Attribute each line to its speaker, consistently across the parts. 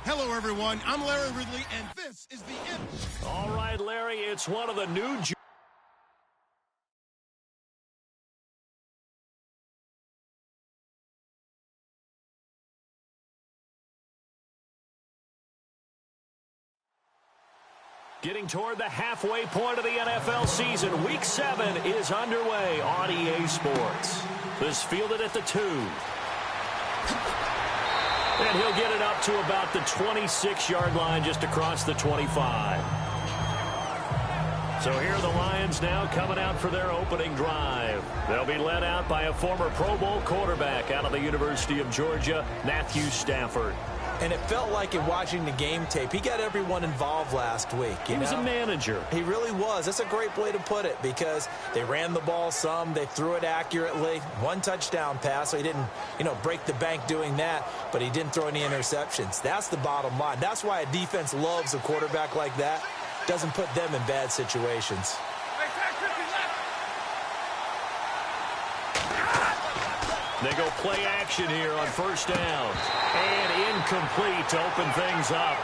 Speaker 1: Hello, everyone. I'm Larry Ridley, and this is the It.
Speaker 2: All right, Larry, it's one of the new... Getting toward the halfway point of the NFL season, Week 7 is underway on EA Sports. This fielded at the 2. And he'll get it up to about the 26-yard line just across the 25. So here are the Lions now coming out for their opening drive. They'll be led out by a former Pro Bowl quarterback out of the University of Georgia, Matthew Stafford.
Speaker 3: And it felt like in watching the game tape, he got everyone involved last week.
Speaker 2: He was a manager.
Speaker 3: He really was. That's a great way to put it because they ran the ball some. They threw it accurately. 1 touchdown pass, so he didn't, break the bank doing that, but he didn't throw any interceptions. That's the bottom line. That's why a defense loves a quarterback like that. Doesn't put them in bad situations.
Speaker 2: They go play action here on first down. And incomplete to open things up.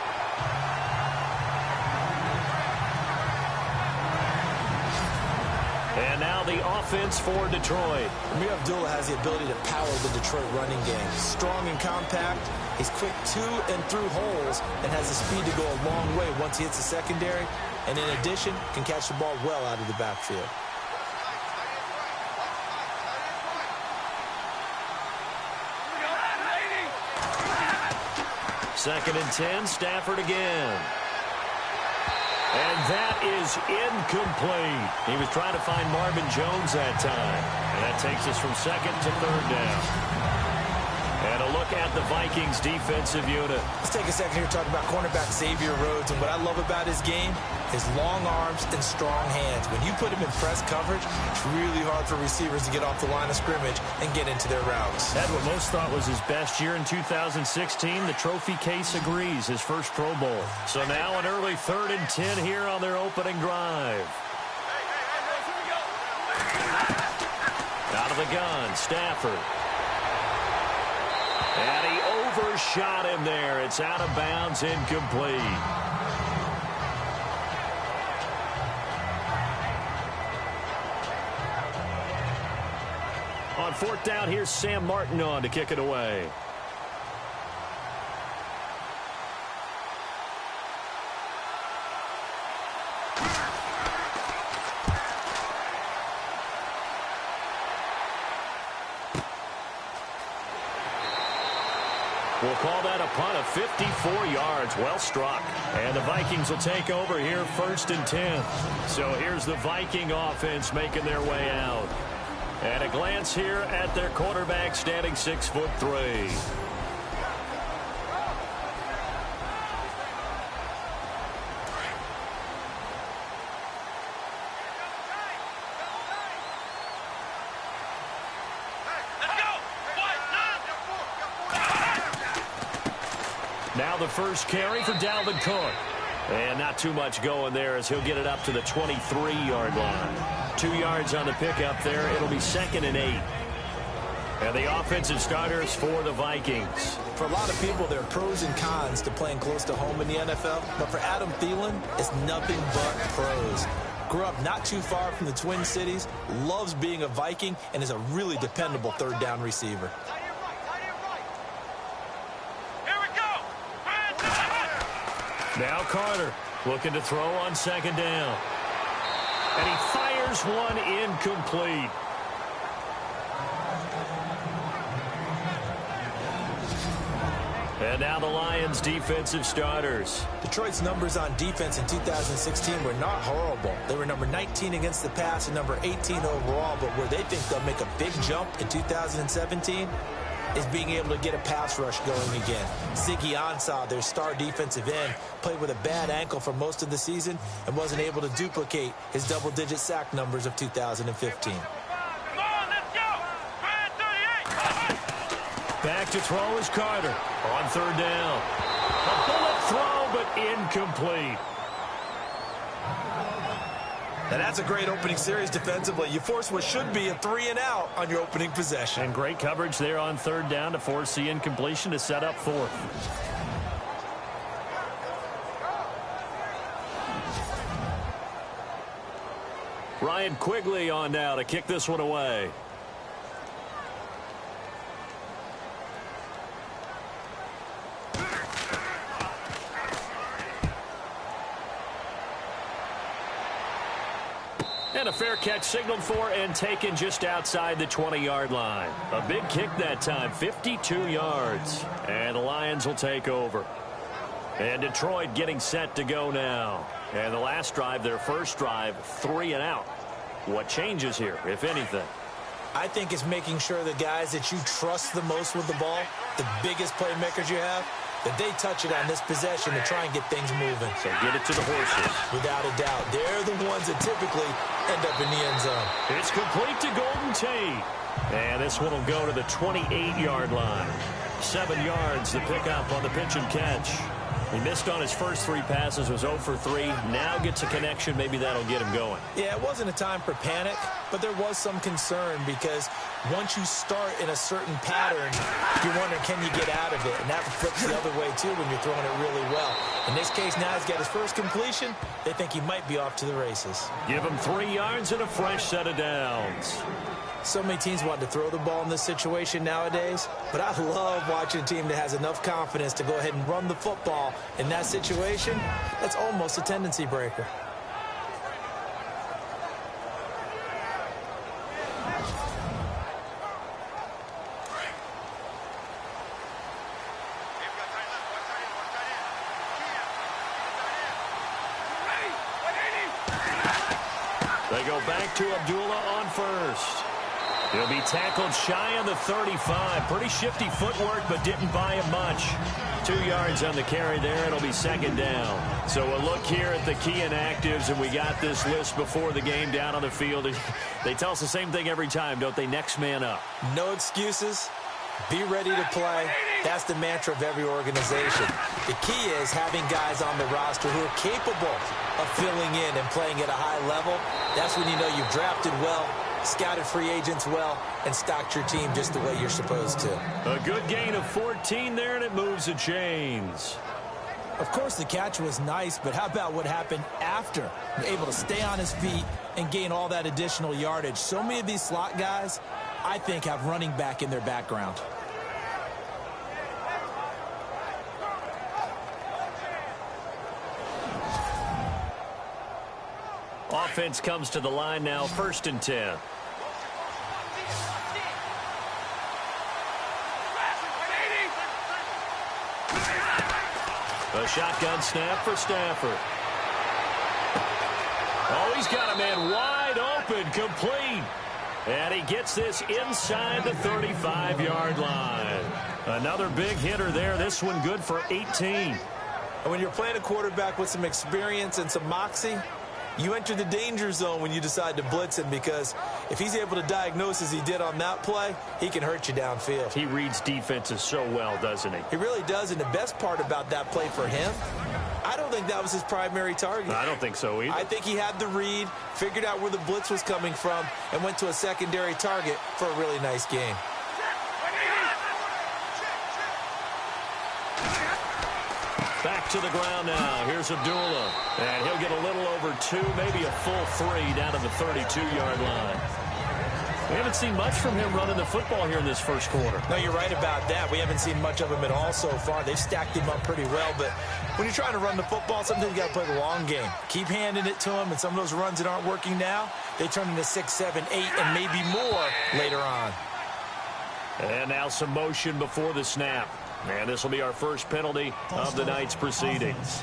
Speaker 2: And now the offense for Detroit.
Speaker 3: Amir Abdullah has the ability to power the Detroit running game. Strong and compact. He's quick to and through holes and has the speed to go a long way once he hits the secondary. And in addition, can catch the ball well out of the backfield.
Speaker 2: Second and 10, Stafford again. And that is incomplete. He was trying to find Marvin Jones that time. And that takes us from second to third down. And a look at the Vikings defensive unit.
Speaker 3: Let's take a second here to talk about cornerback Xavier Rhodes. And what I love about his game, his long arms and strong hands. When you put him in press coverage, it's really hard for receivers to get off the line of scrimmage and get into their routes.
Speaker 2: Had what most thought was his best year in 2016. The trophy case agrees, his first Pro Bowl. So now an early 3rd and 10 here on their opening drive. Out of the gun, Stafford. And he overshot him there. It's out of bounds, incomplete. On 4th down, here's Sam Martin on to kick it away. We'll call that a punt of 54 yards. Well struck. And the Vikings will take over here 1st and 10. So here's the Viking offense making their way out. And a glance here at their quarterback standing 6'3". Now the first carry for Dalvin Cook. And not too much going there as he'll get it up to the 23-yard line. 2 yards on the pickup there. It'll be 2nd and 8. And the offensive starters for the Vikings.
Speaker 3: For a lot of people, there are pros and cons to playing close to home in the NFL. But for Adam Thielen, it's nothing but pros. Grew up not too far from the Twin Cities, loves being a Viking, and is a really dependable 3rd down receiver.
Speaker 2: Now Carter looking to throw on 2nd down. And he fires one incomplete. And now the Lions defensive starters.
Speaker 3: Detroit's numbers on defense in 2016 were not horrible. They were number 19 against the pass and number 18 overall. But where they think they'll make a big jump in 2017 is being able to get a pass rush going again. Ziggy Ansah, their star defensive end, played with a bad ankle for most of the season and wasn't able to duplicate his double-digit sack numbers of 2015.
Speaker 2: Back to throw is Carter on 3rd down. A bullet throw, but incomplete.
Speaker 3: And that's a great opening series defensively. You force what should be a 3-and-out on your opening possession.
Speaker 2: And great coverage there on 3rd down to force the incompletion to set up 4th. Ryan Quigley on now to kick this one away. And a fair catch signaled for and taken just outside the 20-yard line. A big kick that time, 52 yards. And the Lions will take over. And Detroit getting set to go now. And the last drive, their first drive, 3 and out. What changes here, if anything?
Speaker 3: I think it's making sure the guys that you trust the most with the ball, the biggest playmakers you have, that they touch it on this possession to try and get things moving.
Speaker 2: So get it to the horses.
Speaker 3: Without a doubt. They're the ones that typically end up in the end zone.
Speaker 2: It's complete to Golden Tate. And this one will go to the 28-yard line. 7 yards, the pickup on the pitch and catch. He missed on his first 3 passes, was 0 for 3. Now gets a connection. Maybe that'll get him going.
Speaker 3: Yeah, it wasn't a time for panic, but there was some concern because once you start in a certain pattern, you're wondering, can you get out of it? And that flips the other way, too, when you're throwing it really well. In this case, now he's got his first completion. They think he might be off to the races.
Speaker 2: Give him 3 yards and a fresh set of downs.
Speaker 3: So many teams want to throw the ball in this situation nowadays, but I love watching a team that has enough confidence to go ahead and run the football in that situation. That's almost a tendency breaker.
Speaker 2: They go back to Abdullah on first. He'll be tackled shy of the 35. Pretty shifty footwork, but didn't buy him much. 2 yards on the carry there. It'll be second down. So a look here at the key inactives, and we got this list before the game down on the field. They tell us the same thing every time, don't they? Next man up.
Speaker 3: No excuses. Be ready to play. That's the mantra of every organization. The key is having guys on the roster who are capable of filling in and playing at a high level. That's when you know you've drafted well, scouted free agents well, and stocked your team just the way you're supposed to.
Speaker 2: A good gain of 14 there, and it moves the chains.
Speaker 3: Of course, the catch was nice, but how about what happened after? Able to stay on his feet and gain all that additional yardage. So many of these slot guys, I think, have running back in their background.
Speaker 2: Offense comes to the line now, 1st and 10. A shotgun snap for Stafford. Oh, he's got a man wide open, complete. And he gets this inside the 35-yard line. Another big hitter there. This one good for 18.
Speaker 3: And when you're playing a quarterback with some experience and some moxie, you enter the danger zone when you decide to blitz him, because if he's able to diagnose as he did on that play, he can hurt you downfield.
Speaker 2: He reads defenses so well, doesn't he?
Speaker 3: He really does, and the best part about that play for him, I don't think that was his primary target.
Speaker 2: I don't think so either.
Speaker 3: I think he had the read, figured out where the blitz was coming from, and went to a secondary target for a really nice game.
Speaker 2: Back to the ground now. Here's Abdullah. And he'll get a little over 2, maybe a full 3 down to the 32-yard line. We haven't seen much from him running the football here in this first quarter.
Speaker 3: No, you're right about that. We haven't seen much of him at all so far. They've stacked him up pretty well, but when you're trying to run the football, sometimes you got to play the long game. Keep handing it to him, and some of those runs that aren't working now, they turn into 6, 7, 8, and maybe more later on.
Speaker 2: And now some motion before the snap. And this will be our first penalty of the night's proceedings.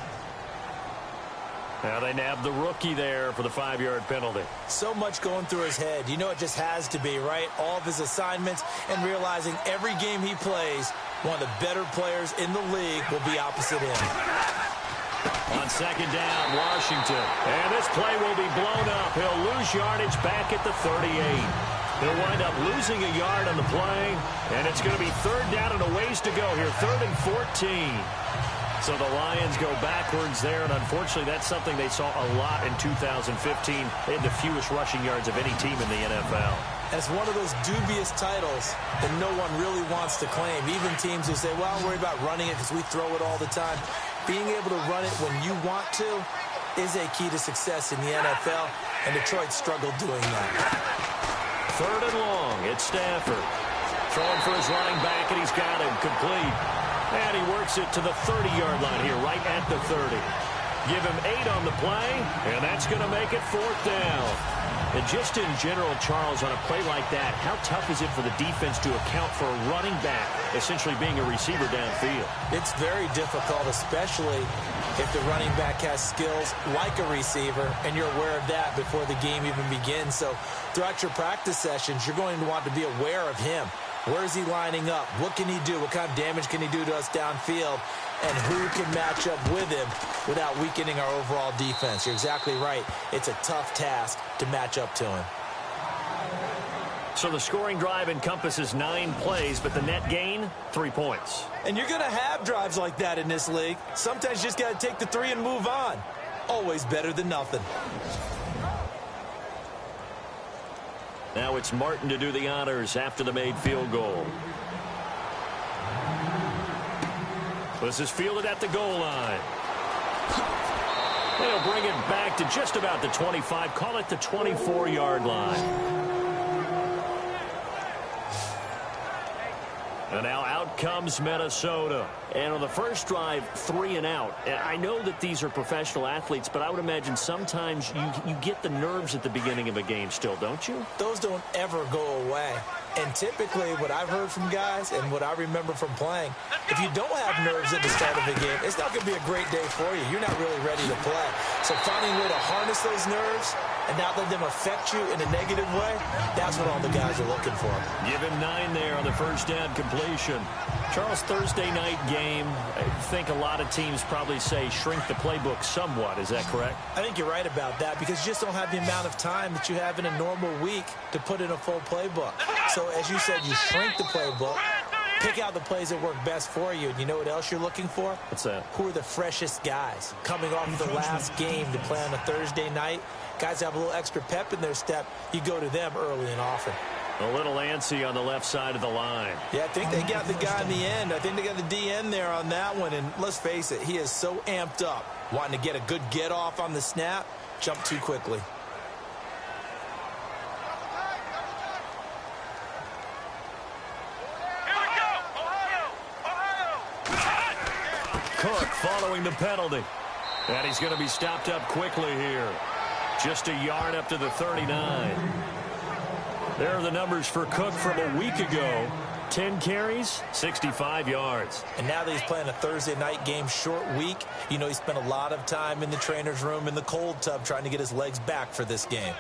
Speaker 2: Now they nab the rookie there for the 5-yard penalty.
Speaker 3: So much going through his head. You know it just has to be, right? All of his assignments, and realizing every game he plays, one of the better players in the league will be opposite him.
Speaker 2: On second down, Washington. And this play will be blown up. He'll lose yardage back at the 38. He'll wind up losing a yard on the play, and it's going to be 3rd down and a ways to go here, 3rd and 14. So the Lions go backwards there, and unfortunately that's something they saw a lot in 2015. They had the fewest rushing yards of any team in the NFL.
Speaker 3: And it's one of those dubious titles that no one really wants to claim. Even teams who say, well, I'm worried about running it because we throw it all the time. Being able to run it when you want to, is a key to success in the NFL, and Detroit struggled doing that.
Speaker 2: 3rd and long. It's Stafford. Throwing for his running back, and he's got him complete. And he works it to the 30-yard line here, right at the 30. Give him 8 on the play, and that's going to make it 4th down. And just in general, Charles, on a play like that, how tough is it for the defense to account for a running back essentially being a receiver downfield?
Speaker 3: It's very difficult, especially if the running back has skills like a receiver, and you're aware of that before the game even begins. So throughout your practice sessions, you're going to want to be aware of him. Where is he lining up? What can he do? What kind of damage can he do to us downfield? And who can match up with him without weakening our overall defense? You're exactly right. It's a tough task to match up to him.
Speaker 2: So the scoring drive encompasses 9 plays, but the net gain, 3 points.
Speaker 3: And you're going to have drives like that in this league. Sometimes you just got to take the 3 and move on. Always better than nothing.
Speaker 2: Now it's Martin to do the honors after the made field goal. This is fielded at the goal line. They'll bring it back to just about the 25. Call it the 24-yard line. And now out comes Minnesota. And on the first drive, 3 and out. I know that these are professional athletes, but I would imagine sometimes you get the nerves at the beginning of a game still, don't you?
Speaker 3: Those don't ever go away. And typically what I've heard from guys and what I remember from playing, if you don't have nerves at the start of the game, it's not going to be a great day for you. You're not really ready to play. So finding a way to harness those nerves and not let them affect you in a negative way, that's what all the guys are looking for.
Speaker 2: Give him 9 there on the first down completion. Charles, Thursday night game, I think a lot of teams probably say shrink the playbook somewhat. Is that correct?
Speaker 3: I think you're right about that because you just don't have the amount of time that you have in a normal week to put in a full playbook. So as you said, you shrink the playbook, pick out the plays that work best for you. And you know what else you're looking for?
Speaker 2: What's that?
Speaker 3: Who are the freshest guys coming off of the last game to play on a Thursday night? Guys have a little extra pep in their step. You go to them early and often.
Speaker 2: A little antsy on the left side of the line.
Speaker 3: Yeah, I think they got the guy in the end. I think they got the DN there on that one. And let's face it, he is so amped up, wanting to get a good get off on the snap, jump too quickly.
Speaker 2: Cook following the penalty. And he's going to be stopped up quickly here. Just a yard up to the 39. There are the numbers for Cook from a week ago. 10 carries, 65 yards.
Speaker 3: And now that he's playing a Thursday night game, short week, you know he spent a lot of time in the trainer's room in the cold tub trying to get his legs back for this game.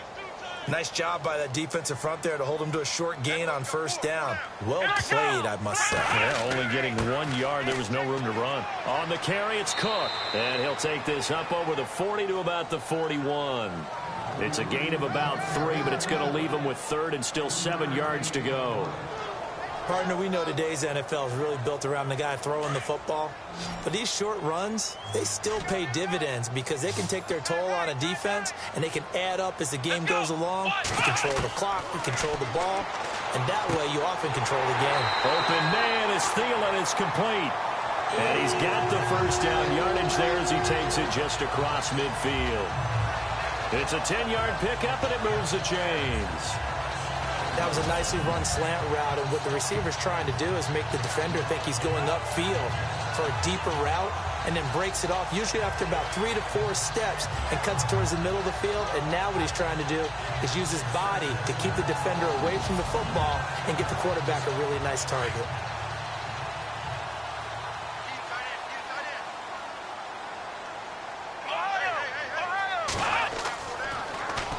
Speaker 3: Nice job by that defensive front there to hold him to a short gain on first down. Well played, I must say.
Speaker 2: Yeah, only getting 1 yard. There was no room to run. On the carry, it's Cook. And he'll take this up over the 40 to about the 41. It's a gain of about 3, but it's going to leave him with 3rd and still 7 yards to go.
Speaker 3: Partner, we know today's NFL is really built around the guy throwing the football. But these short runs, they still pay dividends because they can take their toll on a defense and they can add up as the game goes along. You control the clock, you control the ball, and that way you often control the game.
Speaker 2: Open man is Thielen. It's complete. And he's got the first down yardage there as he takes it just across midfield. It's a 10-yard pickup, and it moves the chains.
Speaker 3: That was a nicely run slant route, and what the receiver's trying to do is make the defender think he's going upfield for a deeper route and then breaks it off, usually after about 3 to 4 steps, and cuts towards the middle of the field. And now what he's trying to do is use his body to keep the defender away from the football and get the quarterback a really nice target.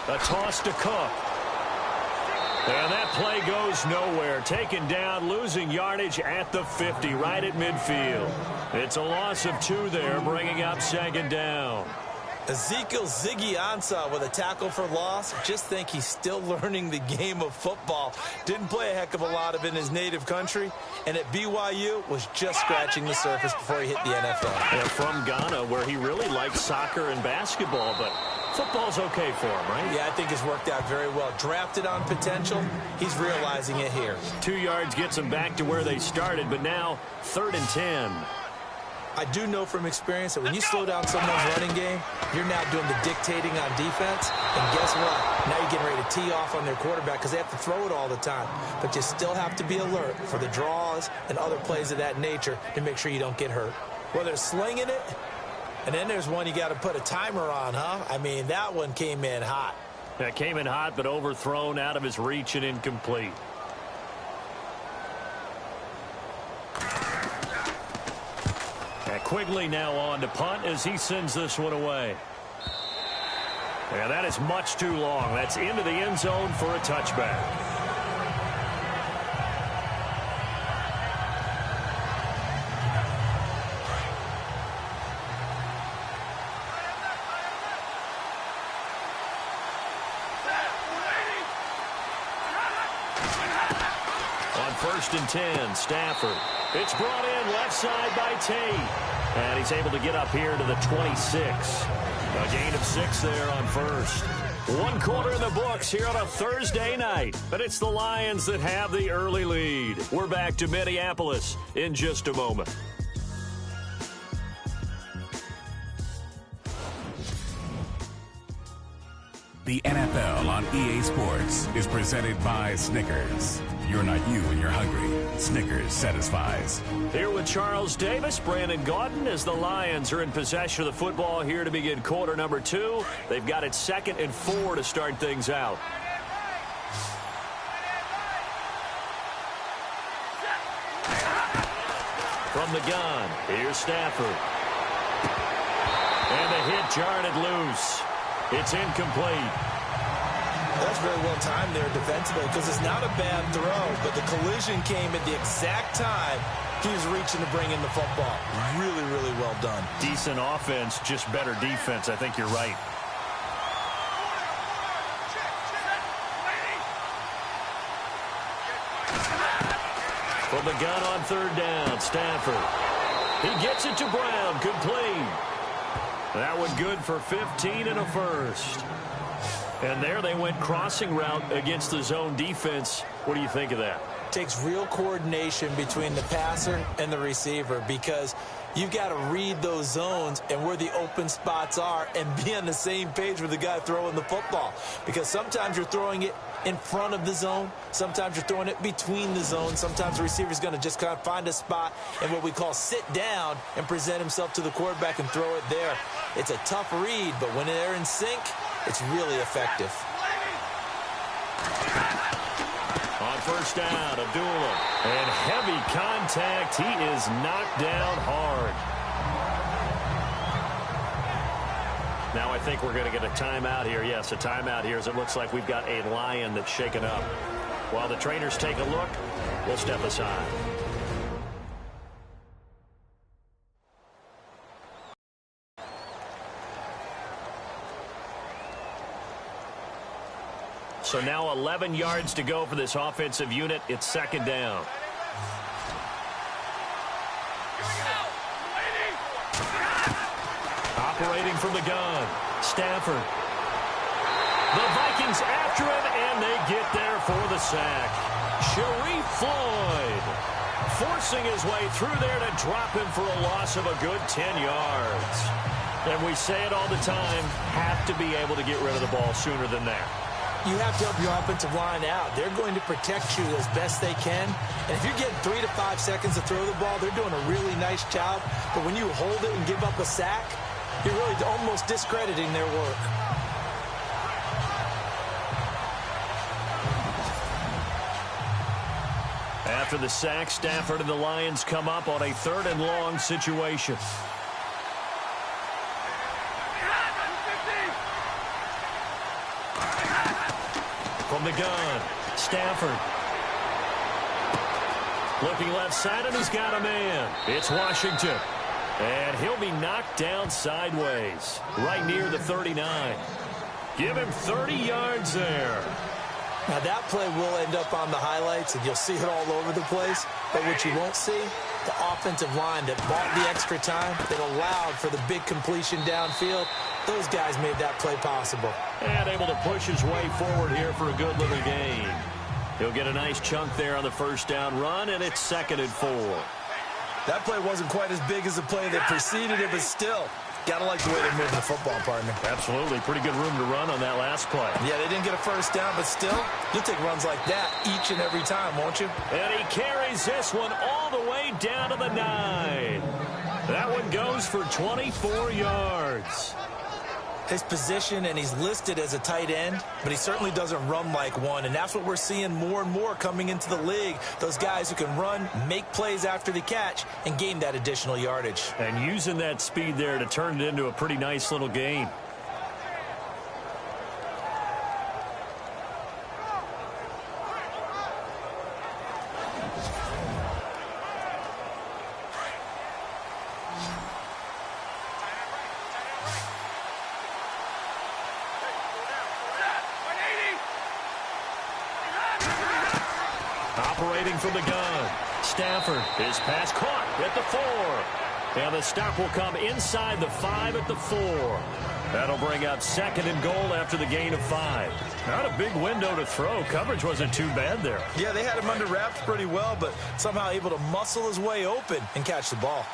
Speaker 2: A toss to Cook. And that play goes nowhere. Taken down, losing yardage at the 50, right at midfield. It's a loss of 2 there, bringing up 2nd down.
Speaker 3: Ezekiel Ziggy Ansah with a tackle for loss. Just think he's still learning the game of football. Didn't play a heck of a lot of it in his native country. And at BYU was just scratching the surface before he hit the NFL.
Speaker 2: And from Ghana, where he really likes soccer and basketball, but football's okay for him, right?
Speaker 3: Yeah, I think it's worked out very well. Drafted on potential, he's realizing it here.
Speaker 2: 2 yards gets him back to where they started, but now 3rd and 10.
Speaker 3: I do know from experience that when you slow down someone's running game, you're now doing the dictating on defense. And guess what? Now you're getting ready to tee off on their quarterback because they have to throw it all the time. But you still have to be alert for the draws and other plays of that nature to make sure you don't get hurt. Well, they're slinging it, and then there's one you got to put a timer on, huh? I mean, that one came in hot.
Speaker 2: That came in hot, but overthrown, out of his reach, and incomplete. And Quigley now on to punt as he sends this one away. Yeah, that is much too long. That's into the end zone for a touchback. On 1st and 10, Stafford. It's brought in left side by Tate. And he's able to get up here to the 26. A gain of 6 there on 1st. 1 quarter in the books here on a Thursday night. But it's the Lions that have the early lead. We're back to Minneapolis in just a moment.
Speaker 4: The NFL on EA Sports is presented by Snickers. You're not you when you're hungry. Snickers satisfies.
Speaker 2: Here with Charles Davis, Brandon Gaudin, as the Lions are in possession of the football here to begin quarter number 2. They've got it 2nd and 4 to start things out. From the gun, here's Stafford. And the hit jarred it loose. It's incomplete.
Speaker 3: That's very well timed there defensively because it's not a bad throw, but the collision came at the exact time he was reaching to bring in the football. Really, really well done.
Speaker 2: Decent offense, just better defense. I think you're right. From the gun on 3rd down, Stafford. He gets it to Brown, complete. That one good for 15 and a first. And there they went crossing route against the zone defense. What do you think of that?
Speaker 3: Takes real coordination between the passer and the receiver because you've got to read those zones and where the open spots are and be on the same page with the guy throwing the football. Because sometimes you're throwing it in front of the zone. Sometimes you're throwing it between the zones. Sometimes the receiver's going to just kind of find a spot and what we call sit down and present himself to the quarterback and throw it there. It's a tough read, but when they're in sync, it's really effective.
Speaker 2: On 1st down, Abdullah. And heavy contact. He is knocked down hard. Now I think we're going to get a timeout here. Yes, a timeout here as it looks like we've got a Lion that's shaken up. While the trainers take a look, we'll step aside. So now 11 yards to go for this offensive unit. It's 2nd down. Operating from the gun, Stafford. The Vikings after him, and they get there for the sack. Sharif Floyd forcing his way through there to drop him for a loss of a good 10 yards. And we say it all the time, have to be able to get rid of the ball sooner than that.
Speaker 3: You have to help your offensive line out. They're going to protect you as best they can. And if you're getting 3 to 5 seconds to throw the ball, they're doing a really nice job. But when you hold it and give up a sack, you're really almost discrediting their work.
Speaker 2: After the sack, Stafford and the Lions come up on a 3rd and long situation. From the gun, Stafford. Looking left side, and he's got a man. It's Washington. And he'll be knocked down sideways, right near the 39. Give him 30 yards there.
Speaker 3: Now, that play will end up on the highlights, and you'll see it all over the place. But what you won't see, the offensive line that bought the extra time, that allowed for the big completion downfield, those guys made that play possible.
Speaker 2: And able to push his way forward here for a good little gain. He'll get a nice chunk there on the 1st down run, and it's 2nd and 4.
Speaker 3: That play wasn't quite as big as the play that preceded it, but still, gotta like the way they're moving the football, partner.
Speaker 2: Absolutely. Pretty good room to run on that last play.
Speaker 3: Yeah, they didn't get a first down, but still, you'll take runs like that each and every time, won't you?
Speaker 2: And he carries this one all the way down to the 9. That one goes for 24 yards.
Speaker 3: His position, and he's listed as a tight end, but he certainly doesn't run like one, and that's what we're seeing more and more coming into the league. Those guys who can run, make plays after the catch, and gain that additional yardage.
Speaker 2: And using that speed there to turn it into a pretty nice little gain. Operating from the gun. Stafford, his pass caught at the 4. And the stop will come inside the 5 at the 4. That'll bring up 2nd and goal after the gain of 5. Not a big window to throw. Coverage wasn't too bad there.
Speaker 3: Yeah, they had him under wraps pretty well, but somehow able to muscle his way open and catch the ball.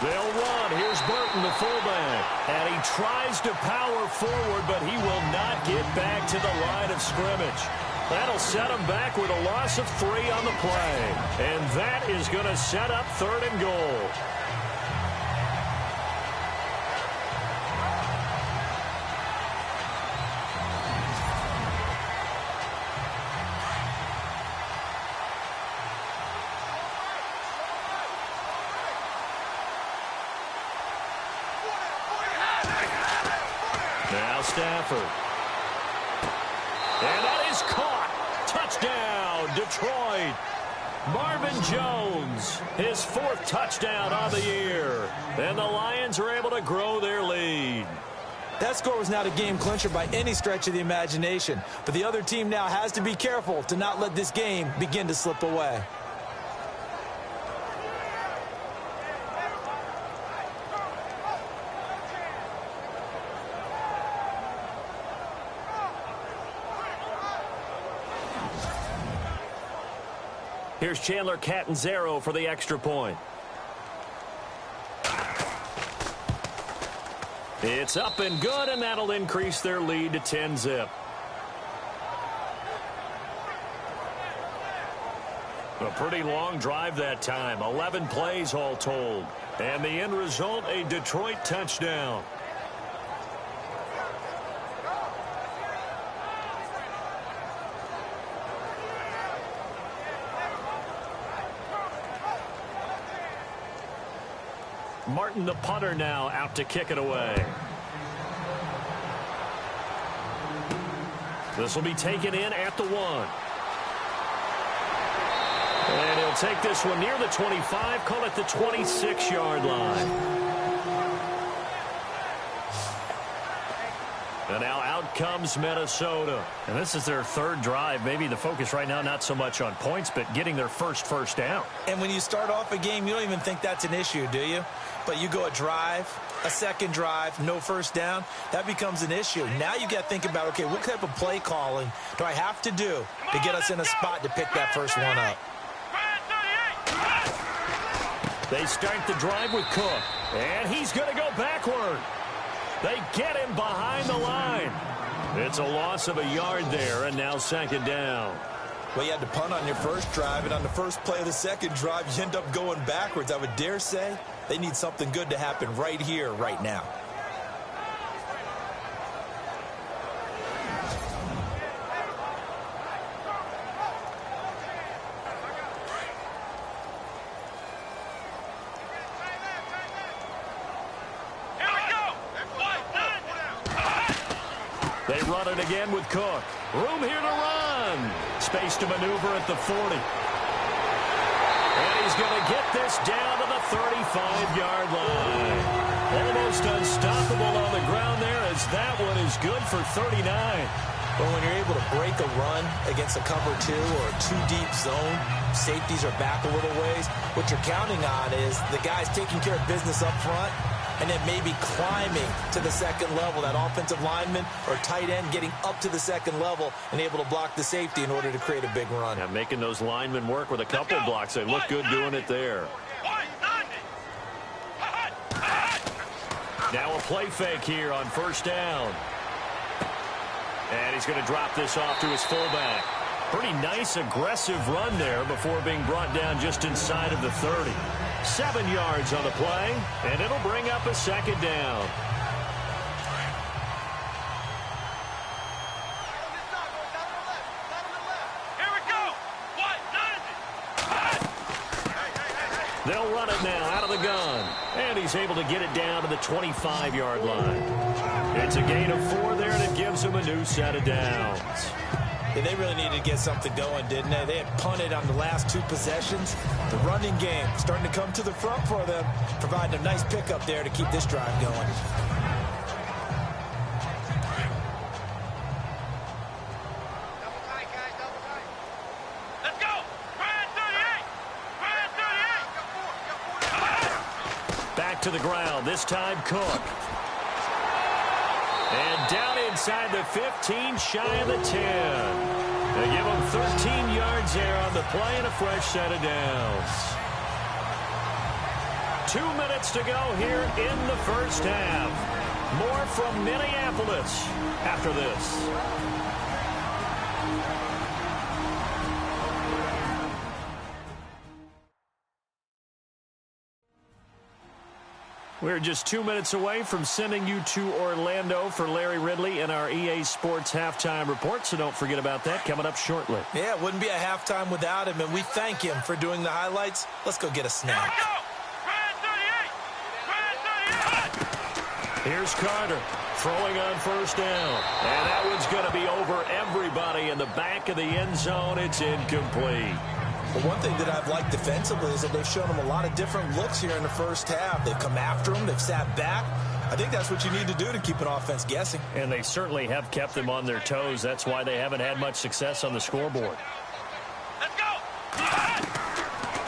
Speaker 2: They'll run. Here's Burton, the fullback. And he tries to power forward, but he will not get back to the line of scrimmage. That'll set him back with a loss of 3 on the play. And that is going to set up 3rd and goal. Now Stafford. And that is caught. Touchdown, Detroit. Marvin Jones, his 4th touchdown on the year. And the Lions are able to grow their lead.
Speaker 3: That score was not a game clincher by any stretch of the imagination. But the other team now has to be careful to not let this game begin to slip away.
Speaker 2: Here's Chandler Catanzaro for the extra point. It's up and good, and that'll increase their lead to 10-zip. A pretty long drive that time. 11 plays all told. And the end result, a Detroit touchdown. Martin, the punter, now out to kick it away. This will be taken in at the 1. And he'll take this one near the 25, call it the 26-yard line. And now out comes Minnesota. And this is their 3rd drive. Maybe the focus right now not so much on points, but getting their first down.
Speaker 3: And when you start off a game, you don't even think that's an issue, do you? But you go a drive, a 2nd drive, no first down, that becomes an issue. Now you got to think about, okay, what type of play calling do I have to do to get us in a spot to pick that first one up?
Speaker 2: They start the drive with Cook, and he's going to go backward. They get him behind the line. It's a loss of a yard there, and now 2nd down.
Speaker 3: Well, you had to punt on your first drive, and on the first play of the 2nd drive, you end up going backwards. I would dare say they need something good to happen right here, right now.
Speaker 2: They run it again with Cook. Room here to run. Space to maneuver at the 40. And he's going to get this down to the 35-yard line. Almost unstoppable on the ground there, as that one is good for 39.
Speaker 3: But when you're able to break a run against a cover 2 or a 2-deep zone, safeties are back a little ways. What you're counting on is the guys taking care of business up front, and then maybe climbing to the second level. That offensive lineman or tight end getting up to the second level and able to block the safety in order to create a big run.
Speaker 2: Yeah, making those linemen work with a couple blocks. They look good doing it there. Now a play fake here on first down. And he's going to drop this off to his fullback. Pretty nice, aggressive run there before being brought down just inside of the 30. 7 yards on the play, and it'll bring up a second down. They'll run it now out of the gun. And he's able to get it down to the 25-yard line. It's a gain of 4 there, and it gives him a new set of downs.
Speaker 3: Yeah, they really needed to get something going, didn't they? They had punted on the last 2 possessions. The running game starting to come to the front for them, providing a nice pickup there to keep this drive going.
Speaker 2: To the ground, this time Cook. And down inside the 15, shy of the 10. They give him 13 yards there on the play and a fresh set of downs. 2 minutes to go here in the first half. More from Minneapolis after this. We're just 2 minutes away from sending you to Orlando for Larry Ridley in our EA Sports Halftime Report, so don't forget about that coming up shortly.
Speaker 3: Yeah, it wouldn't be a halftime without him, and we thank him for doing the highlights. Let's go get a snack.
Speaker 2: Here's Carter throwing on first down, and that one's going to be over everybody in the back of the end zone. It's incomplete.
Speaker 3: Well, one thing that I've liked defensively is that they've shown them a lot of different looks here in the first half. They've come after them. They've sat back. I think that's what you need to do to keep an offense guessing.
Speaker 2: And they certainly have kept them on their toes. That's why they haven't had much success on the scoreboard.
Speaker 1: Let's go!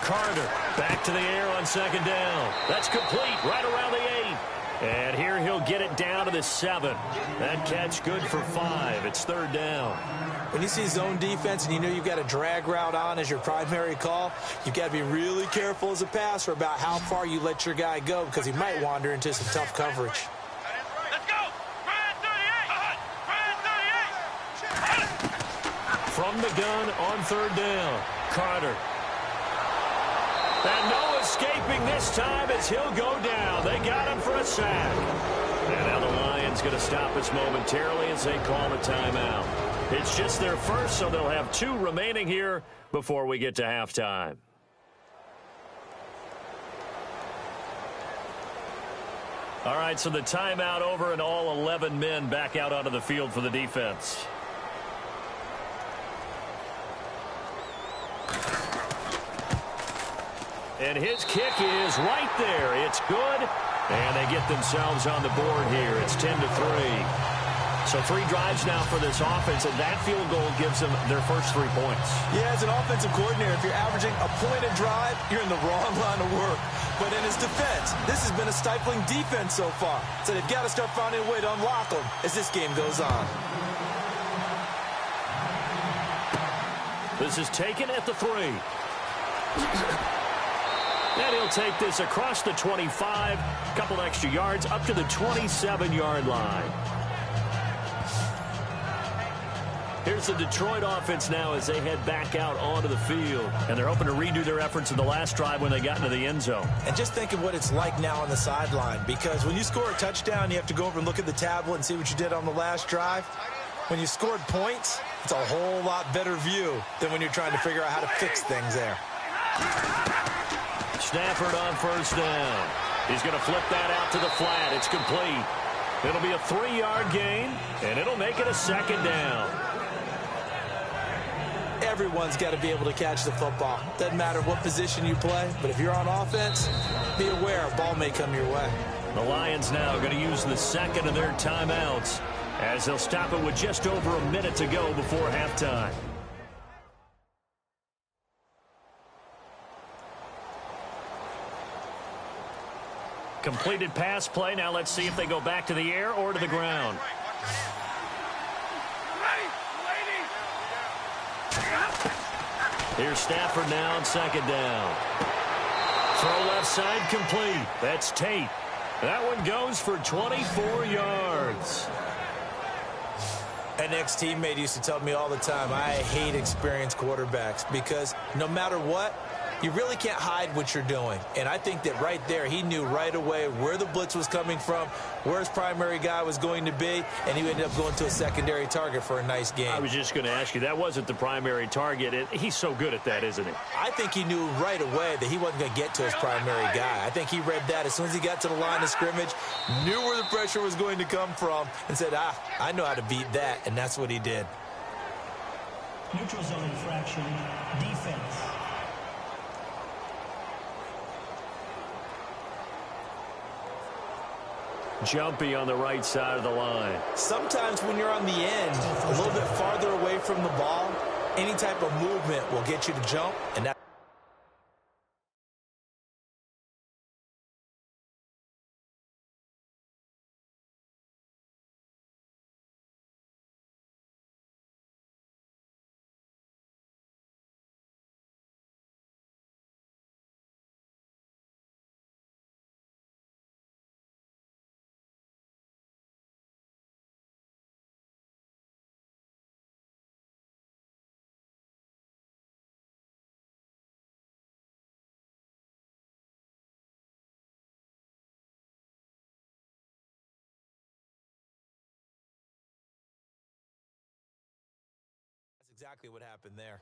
Speaker 2: Carter back to the air on second down. That's complete right around the 8. And here he'll get it down to the 7. That catch good for 5. It's third down.
Speaker 3: When you see zone defense and you know you've got a drag route on as your primary call, you've got to be really careful as a passer about how far you let your guy go because he might wander into some tough coverage.
Speaker 1: Let's go!
Speaker 2: From the gun on third down, Carter. And no escaping this time as he'll go down. They got him for a sack. And now the Lions going to stop us momentarily as they call a timeout. It's just their first, so they'll have 2 remaining here before we get to halftime. All right, so the timeout over and all 11 men back out onto the field for the defense. And his kick is right there. It's good, and they get themselves on the board here. It's 10-3. So 3 drives now for this offense, and that field goal gives them their first 3 points.
Speaker 3: Yeah, as an offensive coordinator, if you're averaging a point a drive, you're in the wrong line of work. But in his defense, this has been a stifling defense so far. So they've got to start finding a way to unlock them as this game goes on.
Speaker 2: This is taken at the 3. And he'll take this across the 25, a couple extra yards, up to the 27-yard line. Here's the Detroit offense now as they head back out onto the field. And they're hoping to redo their efforts in the last drive when they got into the end zone.
Speaker 3: And just think of what it's like now on the sideline, because when you score a touchdown, you have to go over and look at the tablet and see what you did on the last drive. When you scored points, it's a whole lot better view than when you're trying to figure out how to fix things there.
Speaker 2: Stafford on first down. He's going to flip that out to the flat. It's complete. It'll be a 3-yard gain, and it'll make it a second down.
Speaker 3: Everyone's got to be able to catch the football. Doesn't matter what position you play, but if you're on offense, be aware a ball may come your way.
Speaker 2: The Lions now going to use the second of their timeouts as they'll stop it with just over a minute to go before halftime. Completed pass play. Now let's see if they go back to the air or to the ground. Here's Stafford now on second down. Throw left side complete. That's Tate. That one goes for 24 yards.
Speaker 3: An ex-teammate used to tell me all the time, I hate experienced quarterbacks because no matter what, you really can't hide what you're doing. And I think that right there, he knew right away where the blitz was coming from, where his primary guy was going to be, and he ended up going to a secondary target for a nice game.
Speaker 2: I was just going to ask you, that wasn't the primary target. He's so good at that, isn't he?
Speaker 3: I think he knew right away that he wasn't going to get to his primary guy. I think he read that as soon as he got to the line of scrimmage, knew where the pressure was going to come from, and said, I know how to beat that, and that's what he did.
Speaker 5: Neutral zone infraction, defense.
Speaker 2: Jumpy on the right side of the line.
Speaker 3: Sometimes when you're on the end, a little bit farther away from the ball, any type of movement will get you to jump, and that. That's exactly what happened there.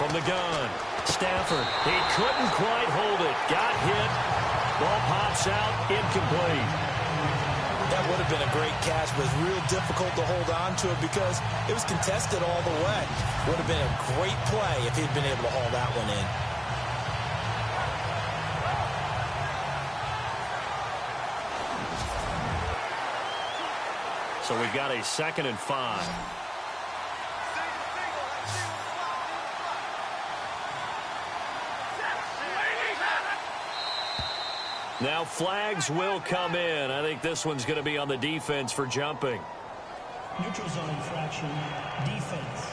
Speaker 2: From the gun, Stafford. He couldn't quite hold it. Got hit. Ball pops out, incomplete.
Speaker 3: That would have been a great catch, but it's real difficult to hold on to it because it was contested all the way. Would have been a great play if he'd been able to haul that one in.
Speaker 2: So we've got a 2nd and 5. Now flags will come in. I think this one's going to be on the defense for jumping.
Speaker 5: Neutral zone infraction, defense.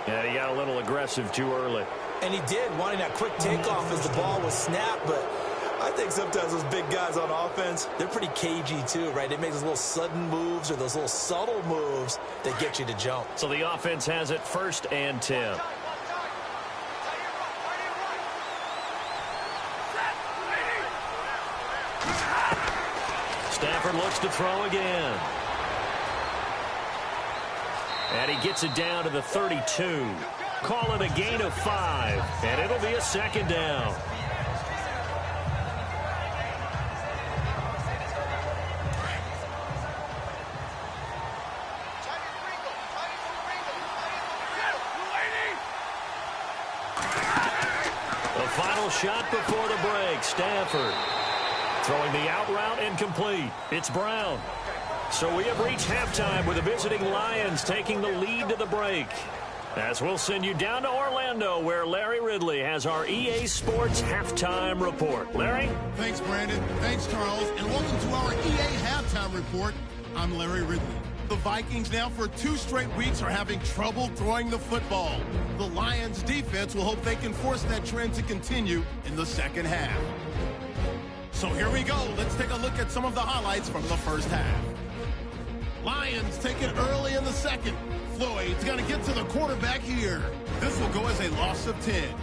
Speaker 2: Yeah, he got a little aggressive too early.
Speaker 3: And he did, wanting that quick takeoff as the ball was snapped, but I think sometimes those big guys on offense, they're pretty cagey too, right? They make those little sudden moves or those little subtle moves that get you to jump.
Speaker 2: So the offense has it 1st and 10. Stafford looks to throw again. And he gets it down to the 32. Call it a gain of 5, and it'll be a 2nd down. The final shot before the break, Stafford. Throwing the out route incomplete. It's Brown. So we have reached halftime with the visiting Lions taking the lead to the break. As we'll send you down to Orlando, where Larry Ridley has our EA Sports Halftime Report. Larry?
Speaker 1: Thanks, Brandon. Thanks, Charles. And welcome to our EA Halftime Report. I'm Larry Ridley. The Vikings now for 2 straight weeks are having trouble throwing the football. The Lions defense will hope they can force that trend to continue in the second half. So here we go. Let's take a look at some of the highlights from the first half. Lions take it early in the second. Floyd's going to get to the quarterback here. This will go as a loss of 10.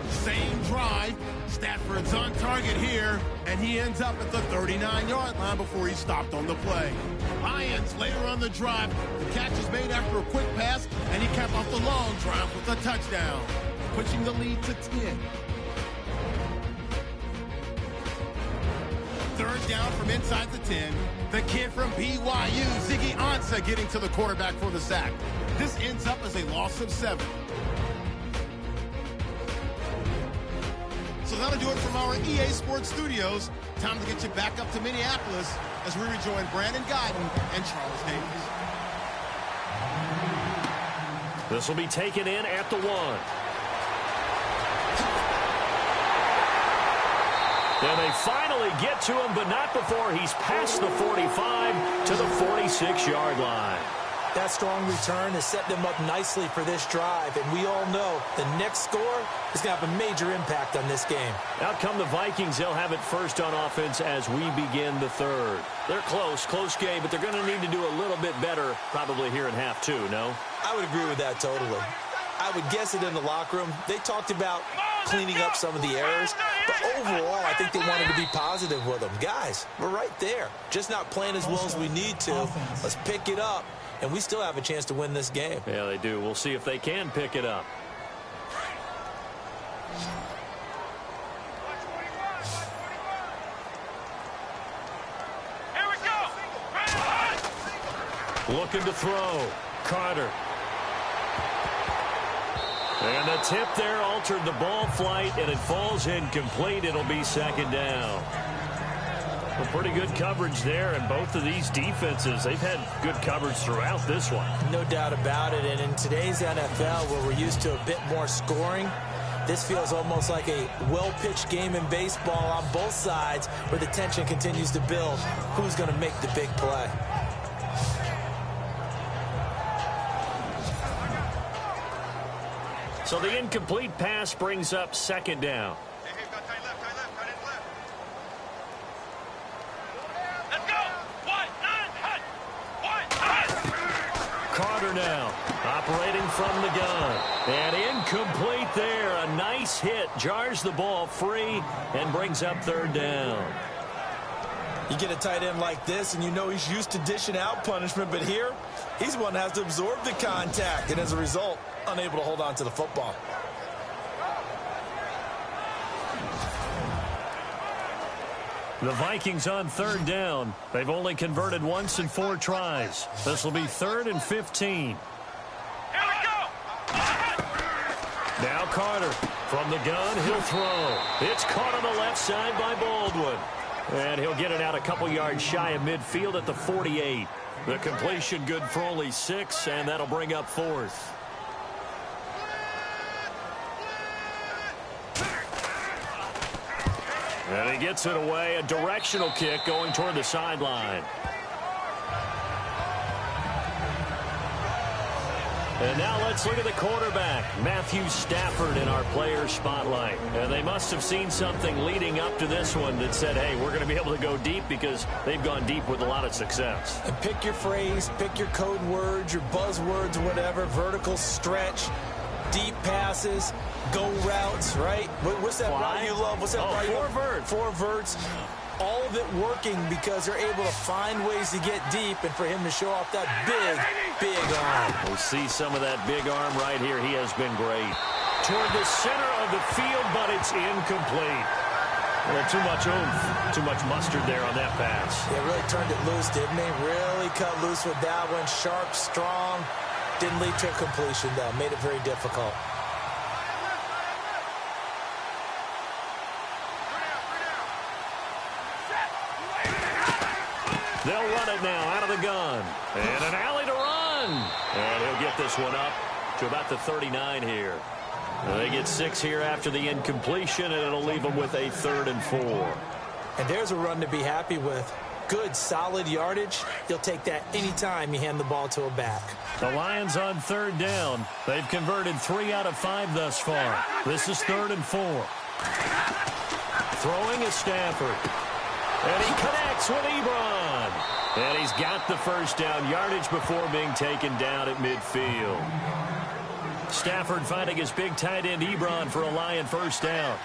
Speaker 1: Same drive. Stafford's on target here, and he ends up at the 39-yard line before he stopped on the play. Lions later on the drive. The catch is made after a quick pass, and he capped off the long drive with a touchdown, pushing the lead to 10. 3rd down from inside the 10. The kid from BYU, Ziggy Ansah, getting to the quarterback for the sack. This ends up as a loss of 7. going to do it from our EA Sports Studios. Time to get you back up to Minneapolis as we rejoin Brandon Godden and Charles Davis.
Speaker 2: This will be taken in at the 1. And they finally get to him, but not before he's past the 45 to the 46-yard line.
Speaker 3: That strong return has set them up nicely for this drive, and we all know the next score is going to have a major impact on this game.
Speaker 2: Out come the Vikings. They'll have it first on offense as we begin the third. They're close game, but they're going to need to do a little bit better probably here in half 2, no?
Speaker 3: I would agree with that totally. I would guess it in the locker room. They talked about cleaning up some of the errors, but overall, I think they wanted to be positive with them. Guys, we're right there. Just not playing as well as we need to. Let's pick it up, and we still have a chance to win this game.
Speaker 2: Yeah, they do. We'll see if they can pick it up.
Speaker 6: Here we go.
Speaker 2: Looking to throw. Carter. And the tip there altered the ball flight, and it falls incomplete. It'll be second down. Well, pretty good coverage there, and both of these defenses, they've had good coverage throughout this one.
Speaker 3: No doubt about it, and in today's NFL, where we're used to a bit more scoring, this feels almost like a well-pitched game in baseball on both sides where the tension continues to build. Who's going to make the big play?
Speaker 2: So the incomplete pass brings up second down.
Speaker 6: Let's go.
Speaker 2: Carter now operating from the gun. And incomplete there. A nice hit. Jars the ball free and brings up third down.
Speaker 3: You get a tight end like this, and you know he's used to dishing out punishment, but here, he's the one that has to absorb the contact, and as a result, unable to hold on to the football.
Speaker 2: The Vikings on third down. They've only converted once in 4 tries. This will be 3rd and 15.
Speaker 6: Here we go.
Speaker 2: Now Carter from the gun. He'll throw. It's caught on the left side by Baldwin. And he'll get it out a couple yards shy of midfield at the 48. The completion good for only 6, and that'll bring up 4th. And he gets it away. A directional kick going toward the sideline. And now let's look at the quarterback, Matthew Stafford, in our player spotlight. And they must have seen something leading up to this one that said, hey, we're going to be able to go deep, because they've gone deep with a lot of success.
Speaker 3: And pick your phrase, pick your code words, your buzzwords, whatever, vertical stretch, deep passes, go routes, right? What's that route you love? What's that route you love?
Speaker 2: 4 verts.
Speaker 3: 4 verts. All of it working because they're able to find ways to get deep, and for him to show off that big arm.
Speaker 2: We'll see some of that big arm right here. He has been great. Toward the center of the field, but it's incomplete. Well, too much oomph, too much mustard there on that pass.
Speaker 3: Yeah, really turned it loose, didn't he? Really cut loose with that one. Sharp, strong. Didn't lead to a completion, though. Made it very difficult.
Speaker 2: They'll run it now out of the gun. And an alley to run. And he'll get this one up to about the 39 here. They get 6 here after the incompletion, and it'll leave them with a 3rd and 4.
Speaker 3: And there's a run to be happy with. Good, solid yardage. You'll take that anytime you hand the ball to a back.
Speaker 2: The Lions on 3rd down. They've converted 3 out of 5 thus far. This is 3rd and 4. Throwing is Stafford. And he connects with Ebron. And he's got the first down yardage before being taken down at midfield. Stafford finding his big tight end Ebron for a Lion first down.